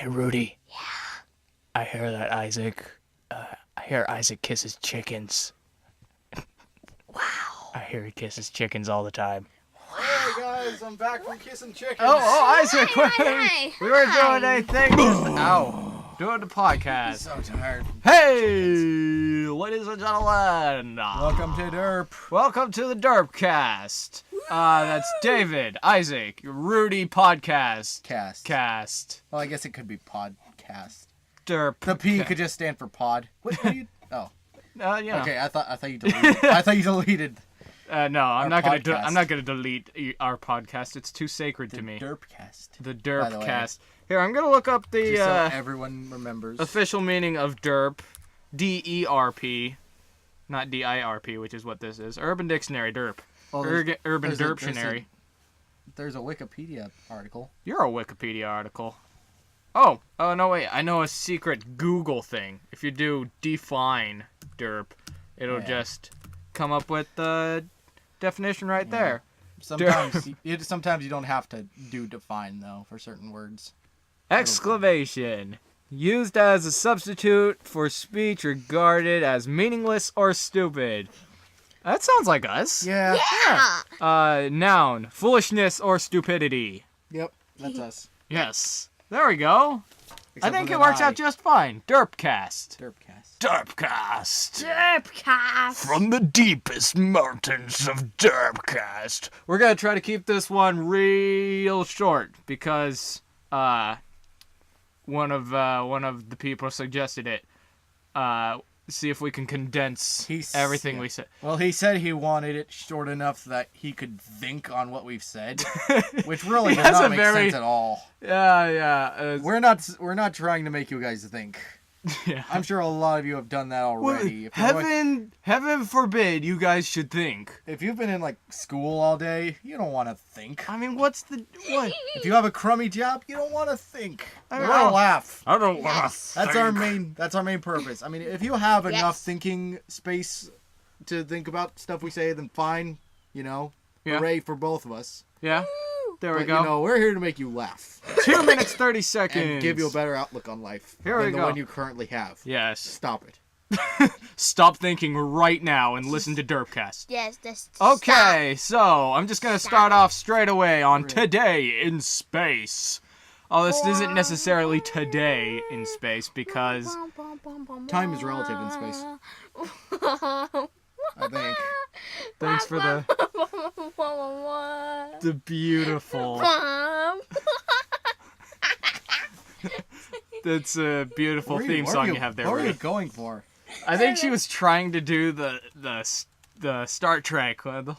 Rudy. Yeah. I hear that I hear Isaac kisses chickens. Wow. I hear he kisses chickens all the time. Hey guys, I'm back from kissing chickens. Isaac! Hi. We weren't doing anything. Doing the podcast. So tired. Hey, ladies and gentlemen. Welcome to Derp. Welcome to the DIRPcast. That's David, Isaac, Rudy podcast. Cast. Well, I guess it could be podcast. Derp. The P could just stand for pod. What do you? Oh. You know. Okay, I thought you deleted. I thought you deleted. No, I'm not gonna. podcast. I'm not gonna delete our podcast. It's too sacred to me. Derpcast. The by the way. DIRPcast. Here, I'm gonna look up the Just so everyone remembers. official meaning of derp. DERP, not DIRP, which is what this is. Urban Dictionary, derp. Oh, Urban there's a- Derptionary. There's a Wikipedia article. You're a Wikipedia article. Oh, no, wait. I know a secret Google thing. If you do define derp, it'll just come up with the definition right there. Sometimes, sometimes you don't have to do define though for certain words. Exclamation. Used as a substitute for speech regarded as meaningless or stupid. That sounds like us. Yeah. Noun. Foolishness or stupidity. Yep. That's us. Yes. There we go. Except I think with it an works I. out just fine. DIRPcast. Derpcast. DIRPcast. DIRPcast. From the deepest mountains of DIRPcast. We're gonna try to keep this one real short because one of the people suggested it. See if we can condense everything we said. Well, he said he wanted it short enough that he could think on what we've said, which really does not make sense at all. Yeah. We're not trying to make you guys think. Yeah. I'm sure a lot of you have done that already. If you're Heaven forbid you guys should think. if you've been in like school all day, you don't want to think. I mean, what? If you have a crummy job, you don't want to think. You don't want know. to laugh. I don't want Yes. That's our main purpose. I mean, if you have enough thinking space to think about stuff we say, then fine. Yeah. Hooray for both of us. Yeah. There we But go. we're here to make you laugh 2 minutes 30 seconds. and give you a better outlook on life Here we than the go. one you currently have. Yes. Stop it. Stop thinking right now and listen to DIRPcast. Yes, that's Okay, so I'm just gonna start off straight away on Today in Space. Oh, this isn't necessarily today in space because Time is relative in space. I think. thanks for the beautiful. That's a beautiful What are theme song you have there. What are you Rudy. going for? I think she was trying to do the Star Trek. The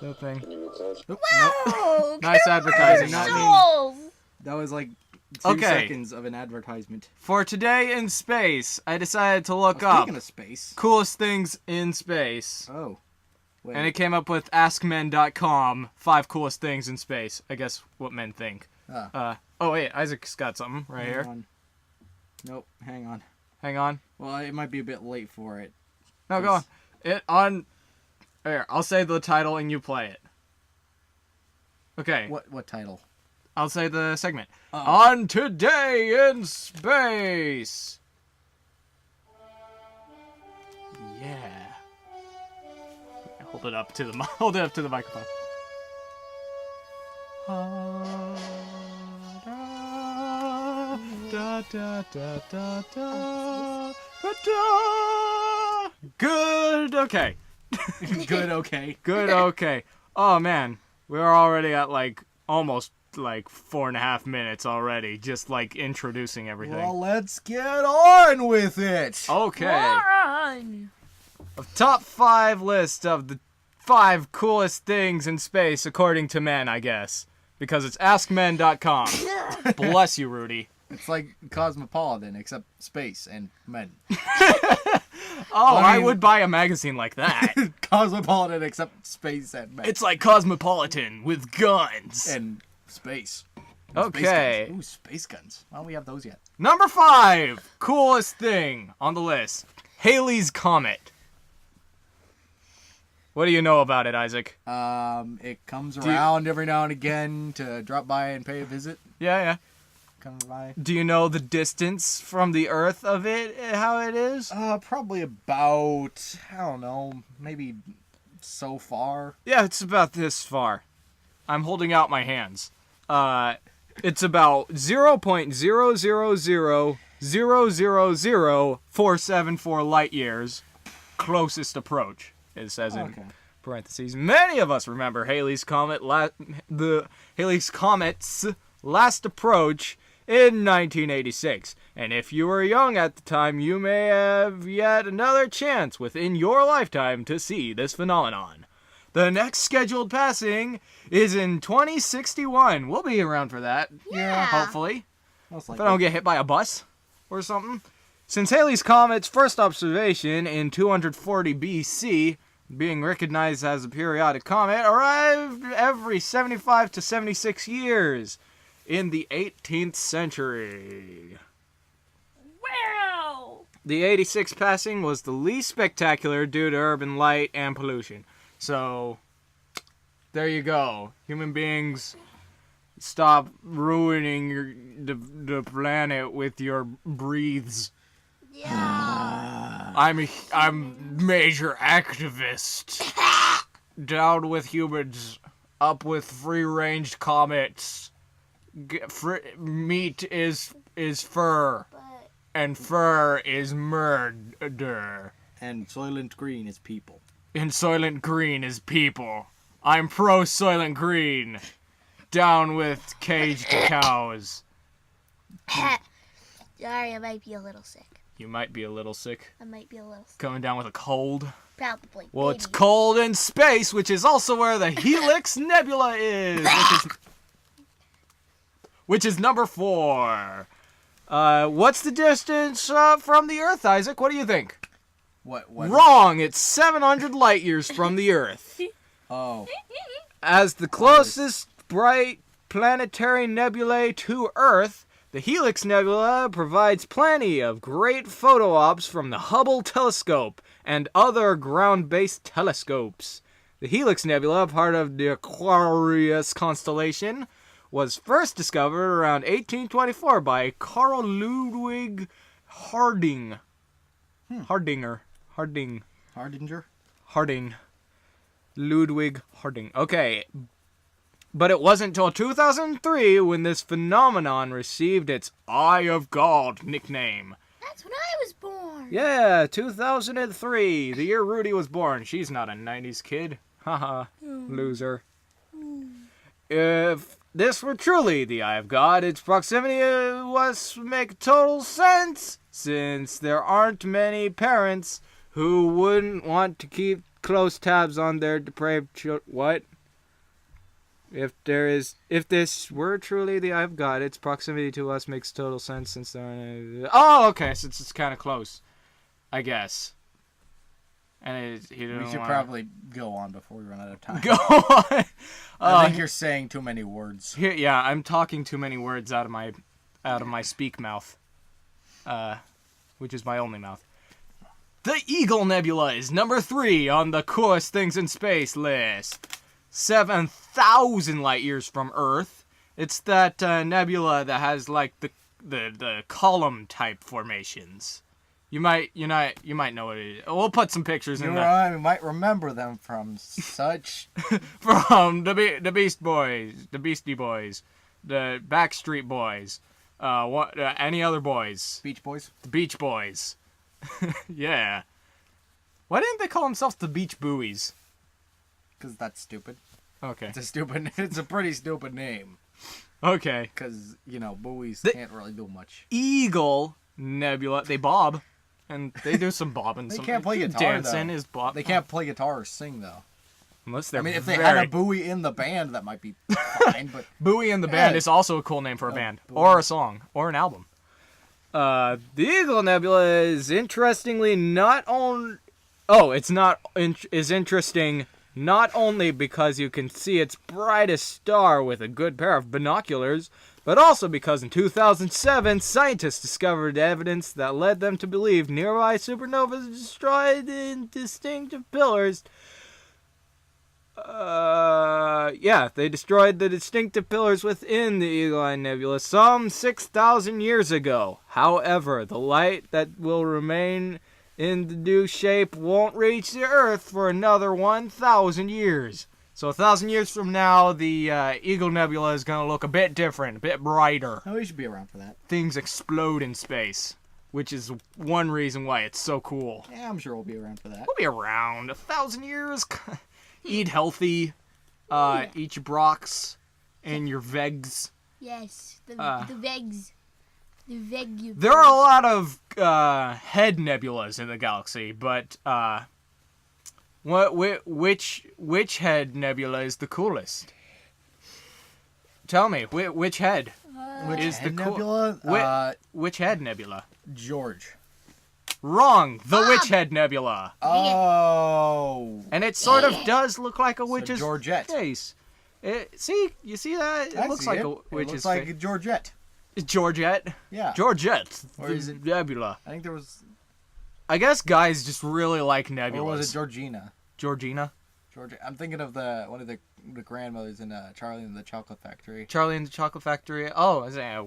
that thing. Nope. Oh, Nice advertising. Not me. That was like 2 seconds of an advertisement. For Today in Space, I decided to look up Speaking of space. coolest things in space. Oh. Wait. And it came up with AskMen.com, 5 coolest things in space. I guess what men think. Oh wait, Isaac's got something right here. Hang on. Nope. Hang on. Hang on. Well, it might be a bit late for it. No, go on. Here, I'll say the title and you play it. Okay. What title? I'll say the segment. Uh-oh. On Today in Space. Yeah. Hold it up to the microphone. Good. Okay. Good. Okay. Good. Okay. Oh man, we're already at almost 4.5 minutes already, just introducing everything. Well, let's get on with it. Okay. Run. A top 5 list of the 5 coolest things in space according to men, I guess. Because it's AskMen.com. Bless you, Rudy. It's like Cosmopolitan, except space and men. Oh, I mean- would buy a magazine like that. Cosmopolitan, except space and men. It's like Cosmopolitan with guns. And space. Okay. Space guns. Ooh, space guns. Why don't we have those yet? Number 5, coolest thing on the list. Halley's Comet. What do you know about it, Isaac? It comes around every now and again to drop by and pay a visit. Yeah. Comes by. Do you know the distance from the Earth of it, how it is? Probably about, I don't know, maybe so far. Yeah, it's about this far. I'm holding out my hands. It's about 0.000000474 light years closest approach, it says in parentheses. Many of us remember Halley's Comet, Halley's Comet's last approach in 1986. And if you were young at the time, you may have yet another chance within your lifetime to see this phenomenon. The next scheduled passing is in 2061. We'll be around for that. Yeah. Hopefully. Most If I don't get hit by a bus or something. Since Halley's Comet's first observation in 240 BC, being recognized as a periodic comet, arrived every 75 to 76 years in the 18th century. Wow. The 86 passing was the least spectacular due to urban light and pollution. So, there you go. Human beings, stop ruining the planet with your breathes. Yeah. I'm major activist. Down with humans, up with free-range comets. Meat is fur, and fur is murder. And Soylent Green is people. And Soylent Green is people. I'm pro Soylent Green. Down with caged cows. Sorry, I might be a little sick. You might be a little sick. I might be a little sick. Coming down with a cold. Probably. Well, Maybe. it's cold in space, which is also where the Helix Nebula is. Which is number 4. What's the distance from the Earth, Isaac? What do you think? What? Wrong! It's 700 light years from the Earth. Oh. As the closest bright planetary nebulae to Earth, the Helix Nebula provides plenty of great photo ops from the Hubble telescope and other ground-based telescopes. The Helix Nebula, part of the Aquarius constellation, was first discovered around 1824 by Carl Ludwig Harding. Hardinger. Ludwig Harding. Okay. But it wasn't until 2003 when this phenomenon received its Eye of God nickname. That's when I was born. Yeah, 2003. The year Rudy was born. She's not a 90s kid. Haha. Loser. If this were truly the Eye of God, its proximity must make total sense, since there aren't many parents who wouldn't want to keep close tabs on their depraved children. What? If this were truly the Eye of God, its proximity to us makes total sense, since there are... Oh, okay, since it's kind of close, I guess. And we should probably go on before we run out of time. Go on. I think you're saying too many words. Yeah, I'm talking too many words out of my speak mouth, which is my only mouth. The Eagle Nebula is number 3 on the coolest things in space list. 7,000 light years from Earth. It's that nebula that has like the column type formations. You might know what it is. We'll put some pictures in there. I might remember them from such... From the Beast Boys, the Beastie Boys, the Backstreet Boys, any other boys? Beach Boys? The Beach Boys. Yeah. Why didn't they call themselves the Beach Buoys? Because that's stupid. Okay. It's a pretty stupid name. Okay. Because, buoys can't really do much. Eagle Nebula, they bob. And they do some bobbing. They can't play guitar, dancing though. Is bob. They can't play guitar or sing, though. Unless they're if they had a buoy in the band, that might be fine, but... Buoy in the band is also a cool name for a band. Buoy. Or a song. Or an album. The Eagle Nebula is interestingly not on... Oh, it's not... is interesting not only because you can see its brightest star with a good pair of binoculars, but also because in 2007, scientists discovered evidence that led them to believe nearby supernovas destroyed in distinctive pillars Yeah, they destroyed the distinctive pillars within the Eagle Eye Nebula some 6,000 years ago. However, the light that will remain in the new shape won't reach the Earth for another 1,000 years. So 1,000 years from now, the Eagle Nebula is going to look a bit different, a bit brighter. Oh, we should be around for that. Things explode in space, which is one reason why it's so cool. Yeah, I'm sure we'll be around for that. We'll be around 1,000 years. Eat healthy. Eat your brocs and your vegs. Yes, the vegs. The veg. There are a lot of head nebulas in the galaxy, but which head nebula is the coolest? Tell me, which head is the nebula? Which head nebula? George. Wrong. The Witch Head Nebula. Oh. And it sort of does look like a witch's Georgette. face. You see that? It looks like a witch's face. It looks like Georgette. Georgette? Yeah. Georgette. Or is it Nebula? I think there was. I guess guys just really like nebulas. Or was it Georgina? Georgina? I'm thinking of one of the grandmothers in Charlie and the Chocolate Factory. Charlie and the Chocolate Factory. Oh, is that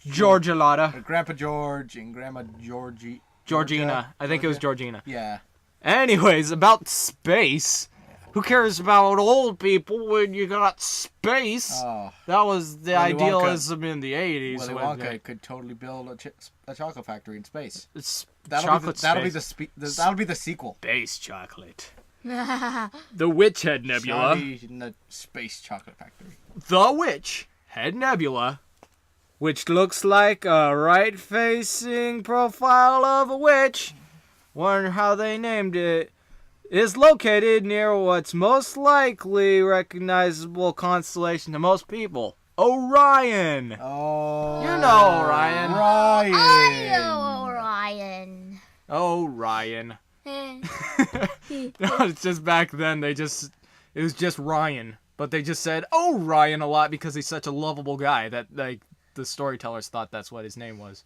Georgelata. Grandpa George and Grandma Georgie. Georgina. I think it was Georgina. Yeah. Anyways, about space. Who cares about old people when you got space? Oh. That was the idealism in the 80s. Willy Wonka could totally build a chocolate factory in space. That'll be the sequel. Space chocolate. The Witch Head Nebula. Charlie in the Space Chocolate Factory. The Witch Head Nebula, which looks like a right-facing profile of a witch. Wonder how they named it. Is located near what's most likely recognizable constellation to most people, Orion. Oh. You know Orion. Ryan. I know Orion. Orion. No, it's just back then it was just Ryan. But they just said, oh, Ryan a lot because he's such a lovable guy that like the storytellers thought that's what his name was.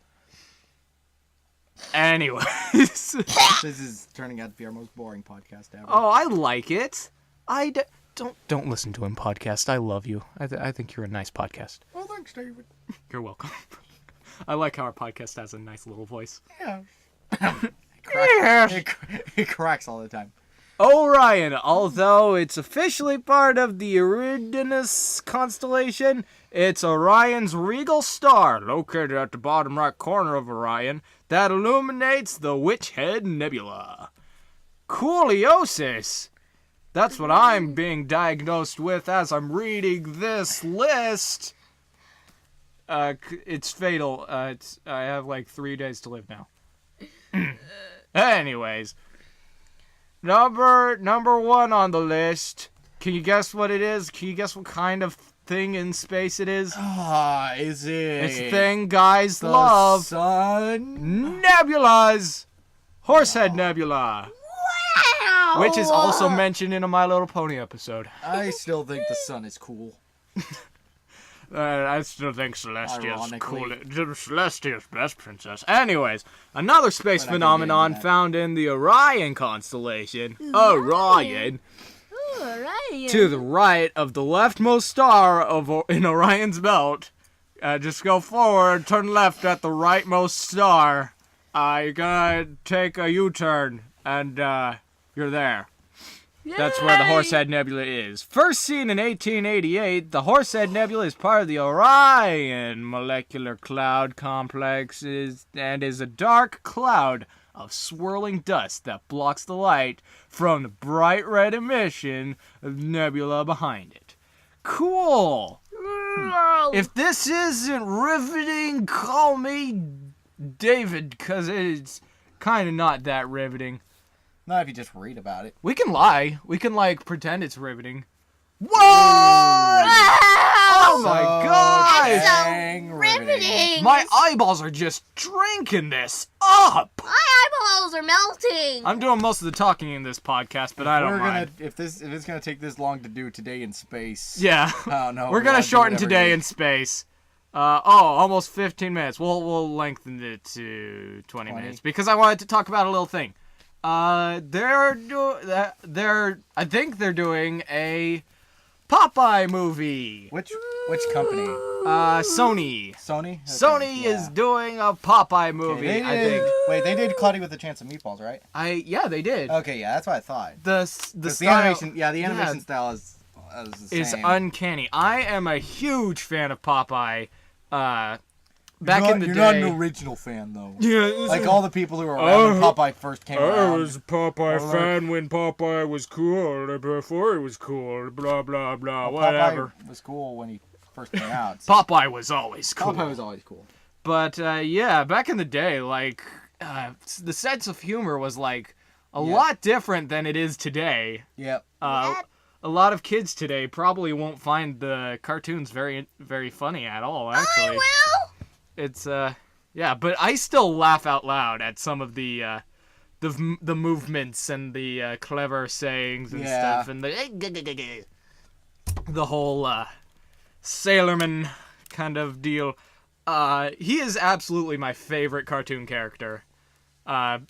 Anyways. This is turning out to be our most boring podcast ever. Oh, I like it. Don't listen to him podcast. I love you. I think you're a nice podcast. Well, thanks, David. You're welcome. I like how our podcast has a nice little voice. Yeah. Yes. It cracks all the time. Orion, although it's officially part of the Eridanus constellation, it's Orion's regal star, located at the bottom right corner of Orion, that illuminates the Witch Head Nebula. Cooliosis! That's what I'm being diagnosed with as I'm reading this list. It's fatal. I have like 3 days to live now. Anyways. Number one on the list. Can you guess what it is? Can you guess what kind of thing in space it is? Is it? It's a thing guys the love. sun? Nebulas! Horsehead Nebula. Wow! Which is also mentioned in a My Little Pony episode. I still think the sun is cool. I still think Celestia's Ironically. cool. Celestia's best princess. Anyways, another space phenomenon found in the Orion constellation. Orion. Orion. To the right of the leftmost star in Orion's belt. Just go forward, turn left at the rightmost star. You're gonna take a U-turn, and you're there. That's where the Horsehead Nebula is. First seen in 1888, the Horsehead Nebula is part of the Orion molecular cloud complex and is a dark cloud of swirling dust that blocks the light from the bright red emission of the nebula behind it. Cool! If this isn't riveting, call me David, because it's kind of not that riveting. Not if you just read about it. We can lie. We can, pretend it's riveting. What? Oh my god! That's so riveting. My eyeballs are just drinking this up! My eyeballs are melting. I'm doing most of the talking in this podcast, but I don't mind. If it's gonna take this long to do Today in Space. Yeah. Oh no. We're gonna shorten Today in Space. Almost 15 minutes. We'll lengthen it to 20 minutes because I wanted to talk about a little thing. I think they're doing a Popeye movie. Which company? Sony. Sony? Okay, Sony is doing a Popeye movie. Okay, I think. Wait, they did Cloudy with a Chance of Meatballs, right? Yeah, they did. Okay, yeah, that's what I thought. The style, the animation style is the same. Is uncanny. I am a huge fan of Popeye. Back in the day, you're not an original fan though. Yeah, like all the people who were around when Popeye first came around. I was a Popeye fan when Popeye was cool, before he was cool, blah, blah, blah, whatever. Popeye was cool when he first came out. So. Popeye was always cool. Popeye was always cool. But, yeah, back in the day, like, the sense of humor was, like, a lot different than it is today. Yep. A lot of kids today probably won't find the cartoons very, very funny at all, actually. I will! It's yeah, but I still laugh out loud at some of the movements and the clever sayings and stuff, and the whole sailorman kind of deal. He is absolutely my favorite cartoon character.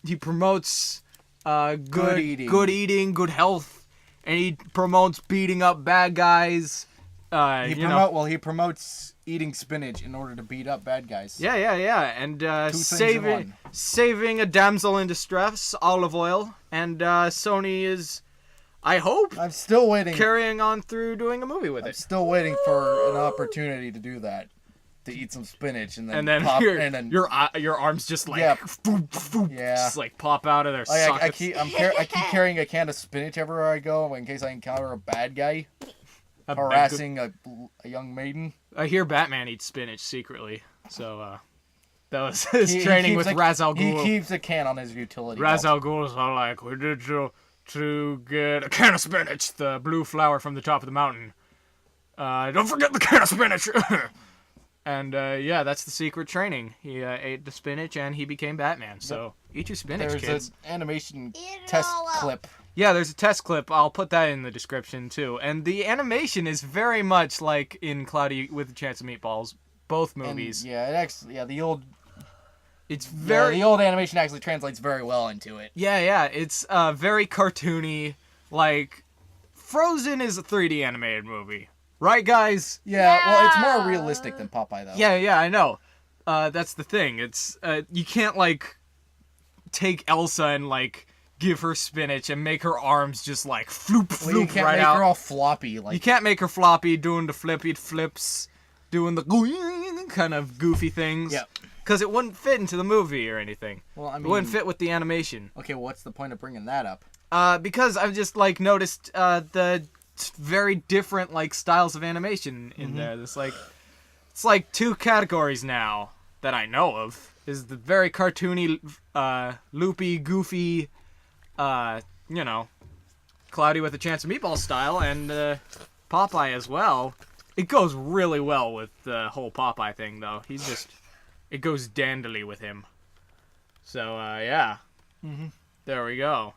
He promotes good eating, good health, and he promotes beating up bad guys. He promotes eating spinach in order to beat up bad guys. Yeah, and saving a damsel in distress, olive oil, and Sony is, I hope, I'm still waiting, carrying on through doing a movie with it. I'm still waiting for an opportunity to do that, to eat some spinach and then pop, and then your arms just like just like pop out of their sockets. I keep carrying a can of spinach everywhere I go in case I encounter a bad guy. Harassing a young maiden. I hear Batman eats spinach secretly, so that was his training with Ra's al Ghul. He keeps a can on his utility Ra's belt. al Ghul is all like, "We did to get a can of spinach, the blue flower from the top of the mountain. Don't forget the can of spinach." And yeah, that's the secret training. He ate the spinach and he became Batman. So eat your spinach, kids. There's an animation test clip. Yeah, there's a test clip. I'll put that in the description, too. And the animation is very much like in Cloudy with a Chance of Meatballs, both movies. And, the old animation actually translates very well into it. Yeah, it's very cartoony. Like, Frozen is a 3D animated movie. Right, guys? Yeah, well, it's more realistic than Popeye, though. Yeah, I know. That's the thing. It's, you can't, like, take Elsa and, like, give her spinach and make her arms just like floop right out. You can't make her all floppy. You can't make her floppy doing the flips, doing the kind of goofy things. Yep. Because it wouldn't fit into the movie or anything. Well, I mean, it wouldn't fit with the animation. Okay, well, what's the point of bringing that up? Because I've just like noticed the very different like styles of animation in there. It's like two categories now that I know of. Is the very cartoony, loopy, goofy. Cloudy with a Chance of Meatball style, and Popeye as well. It goes really well with the whole Popeye thing, though. It goes dandily with him. So, yeah. There we go.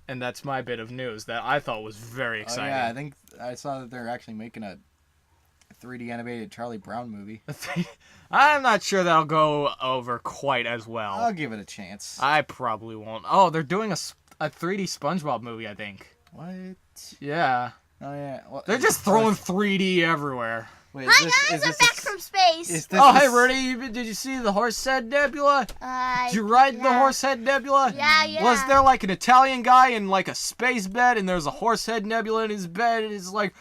And that's my bit of news that I thought was very exciting. Yeah, I think I saw that they're actually making a 3D animated Charlie Brown movie. I'm not sure that'll go over quite as well. I'll give it a chance. I probably won't. Oh, they're doing a 3D SpongeBob movie, I think. What? Yeah. Oh, yeah. Well, they're just throwing 3D everywhere. Wait, Hi guys, I'm back from space. Hey, Rudy, did you see the Horsehead Nebula? Did you ride the Horsehead Nebula? Yeah. Was there like an Italian guy in like a space bed and there's a Horsehead Nebula in his bed and it's like,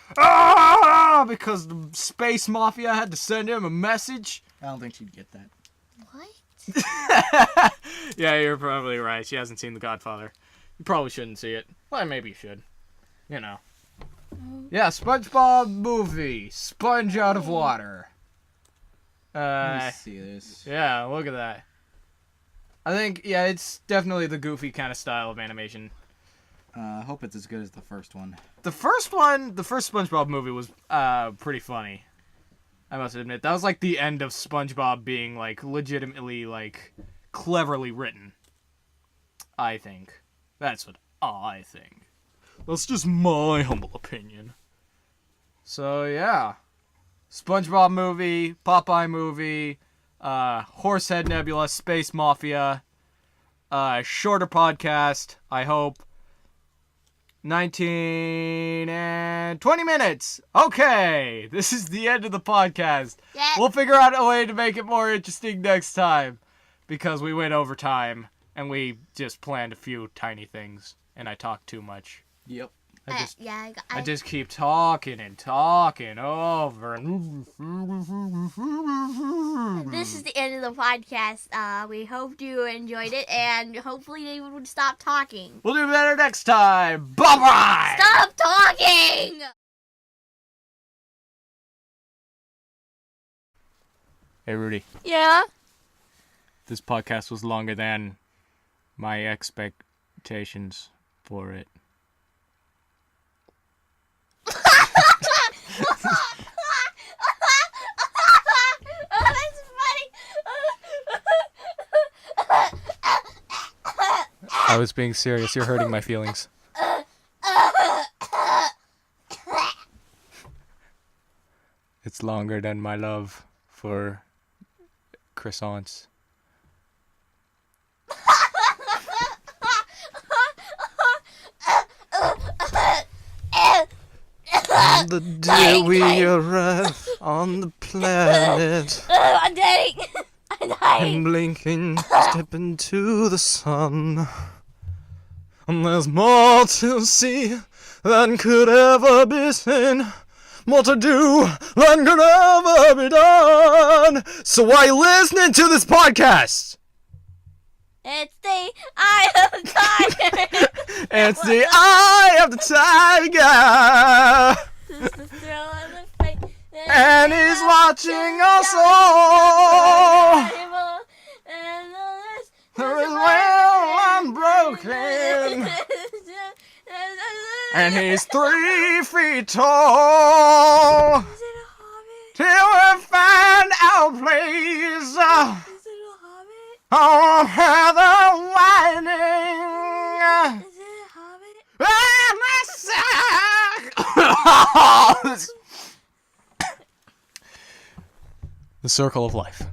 because the space mafia had to send him a message? I don't think she'd get that. What? Yeah, you're probably right. She hasn't seen The Godfather. You probably shouldn't see it. Well, maybe you should. You know. Yeah, SpongeBob movie. Sponge out of water. Let me see this. Yeah, look at that. I think, yeah, it's definitely the goofy kind of style of animation. I hope it's as good as the first one. The first SpongeBob movie was pretty funny. I must admit. That was like the end of SpongeBob being like legitimately like cleverly written. I think. That's what I think. That's just my humble opinion. So, yeah. SpongeBob movie, Popeye movie, Horsehead Nebula, Space Mafia. shorter podcast, I hope. 19 and 20 minutes. Okay, this is the end of the podcast. Yeah. We'll figure out a way to make it more interesting next time, because we went over time and we just planned a few tiny things and I talked too much. Yep. I just keep talking and talking over. This is the end of the podcast. We hope you enjoyed it, and hopefully they would stop talking. We'll do better next time. Bye-bye! Stop talking! Hey, Rudy. Yeah? This podcast was longer than my expectations for it. That's funny. I was being serious. You're hurting my feelings. It's longer than my love for croissants. On the day we arrive on the planet, I'm dying. I'm dying. and blinking, step into the sun. And there's more to see than could ever be seen, more to do than could ever be done. So why are you listening to this podcast? It's the eye of the tiger. It's the eye of the tiger, It's the thrill of the fight. and he's watching us all. There is well unbroken, and he's 3 feet tall. Is it a hobbit? Till we find our place Is it a hobbit? on Heather Whiting. Is it a hobbit? The circle of life.